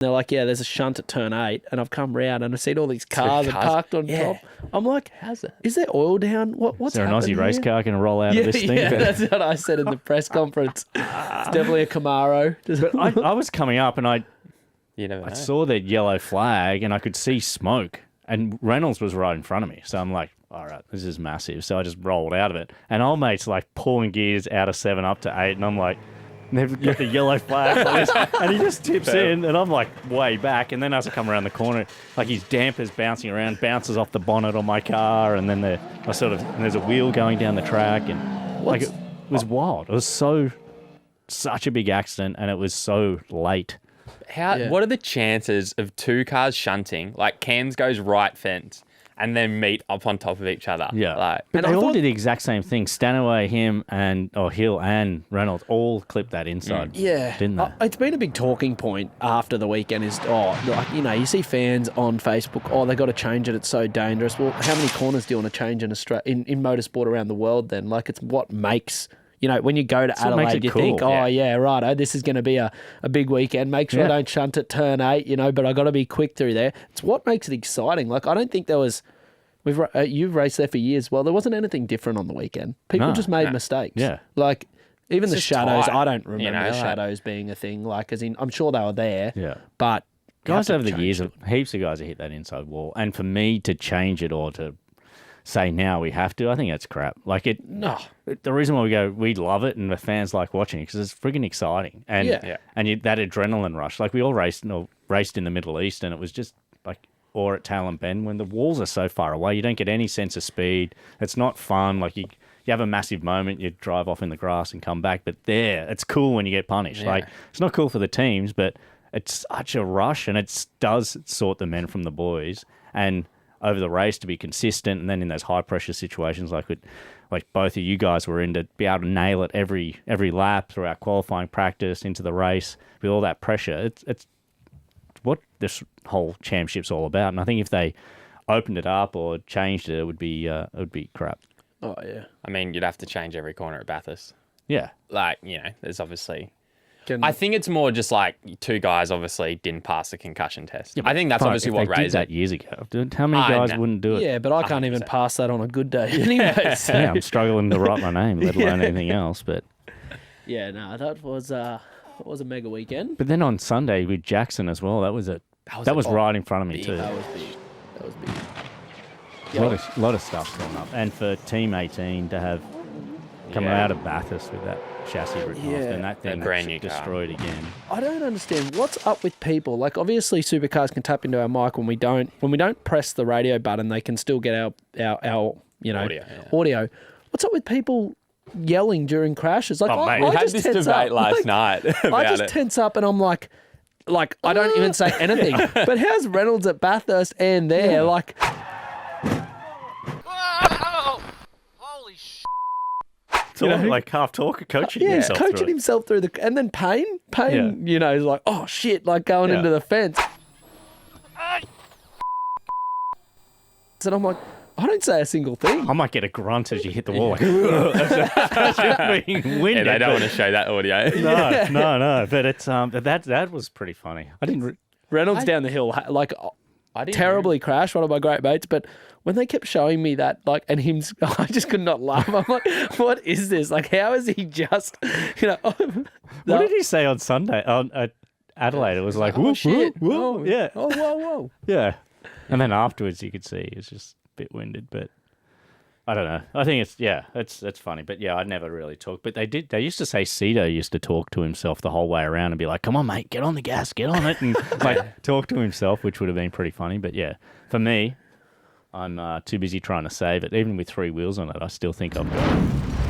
They're like, yeah, there's a shunt at turn 8, and I've come round and I've seen all these cars and parked on top. I'm like, how's it? Is there oil down? What's Is there an Aussie race car going to roll out of this thing? Yeah, that's what I said in the press conference. It's definitely a Camaro. But I was coming up and I know. saw the yellow flag and I could see smoke, and Reynolds was right in front of me. So I'm like, all right, this is massive. So I just rolled out of it. And old mate's like pulling gears out of 7 up to 8, and I'm like, they've got the yellow flag on this, and he just tips in, and I'm like way back. And then as I come around the corner, like his damper's bouncing around, bounces off the bonnet on my car, and then there's a wheel going down the track, and like it was wild. It was such a big accident, and it was so late. What are the chances of 2 cars shunting? Like Cairns goes right fence and then meet up on top of each other. Yeah. But they all did the exact same thing. Stanaway, him, Hill and Reynolds all clipped that inside. Yeah. Didn't they? It's been a big talking point after the weekend is, you see fans on Facebook, they got to change it, it's so dangerous. Well, how many corners do you want to change in motorsport around the world then? Like, it's what makes... when you go to Adelaide, you think, right, this is going to be a big weekend. Make sure I don't shunt at turn 8, but I got to be quick through there. It's what makes it exciting. Like, I don't think there was... you've raced there for years. Well, there wasn't anything different on the weekend. People just made mistakes. Yeah. Like, even it's the shadows, tight, I don't remember the shadows being a thing. Like, as in, I'm sure they were there. Yeah. But... Guys over the years, heaps of guys have hit that inside wall. And for me to change it or to... say now we have to, I think that's crap. Like the reason why we love it and the fans like watching it because it's friggin' exciting and that adrenaline rush. Like we all raced in the Middle East and it was just like, or at Talon Bend when the walls are so far away, you don't get any sense of speed. It's not fun. Like you have a massive moment, you drive off in the grass and come back, but it's cool when you get punished. Like it's not cool for the teams, but it's such a rush and it does sort the men from the boys and over the race to be consistent, and then in those high pressure situations like both of you guys were in, to be able to nail it every lap throughout qualifying practice into the race with all that pressure. It's what this whole championship's all about. And I think if they opened it up or changed it, it would be crap. Oh yeah. I mean, you'd have to change every corner at Bathurst. Yeah. Like, there's obviously... I think it's more just like 2 guys obviously didn't pass the concussion test. Yeah, I think that's obviously what raised that years ago. How many guys wouldn't do it? Yeah, but I can't even pass that on a good day anyway. So. Yeah, I'm struggling to write my name, let alone anything else. But yeah, no, that was a mega weekend. But then on Sunday with Jackson as well, that was right in front of me too. That was big. A lot of stuff's gone up, and for Team 18 to have come out of Bathurst with that chassis written off, and that thing brand new destroyed again. I don't understand what's up with people. Like, obviously, supercars can tap into our mic when we don't press the radio button. They can still get our audio. What's up with people yelling during crashes? Like, mate, we had this debate last night. I just tense up and I'm like I don't even say anything. But how's Reynolds at Bathurst and there? Yeah. Like, holy shit. Like half talk, coaching himself coaching through himself through and then Payne, is like, oh shit, like going into the fence. And I'm like, I don't say a single thing. I might get a grunt as you hit the wall. Like, as you're being winded. Yeah, they don't want to show that audio. No. But it's that was pretty funny. Reynolds down the hill, like, terribly crashed, one of my great mates, but when they kept showing me that, like, and him, I just could not laugh. I'm like, what is this? Like, how is he just, What did he say on Sunday at Adelaide? It was like, oh, shit. Whoa, yeah. Oh, whoa. Yeah. And then afterwards you could see he was just a bit winded, but I don't know. I think it's funny, but yeah, I'd never really talk. But they used to say Cito used to talk to himself the whole way around and be like, come on, mate, get on the gas, get on it. And like talk to himself, which would have been pretty funny. But yeah, for me, I'm too busy trying to save it. Even with 3 wheels on it, I still think I've got it.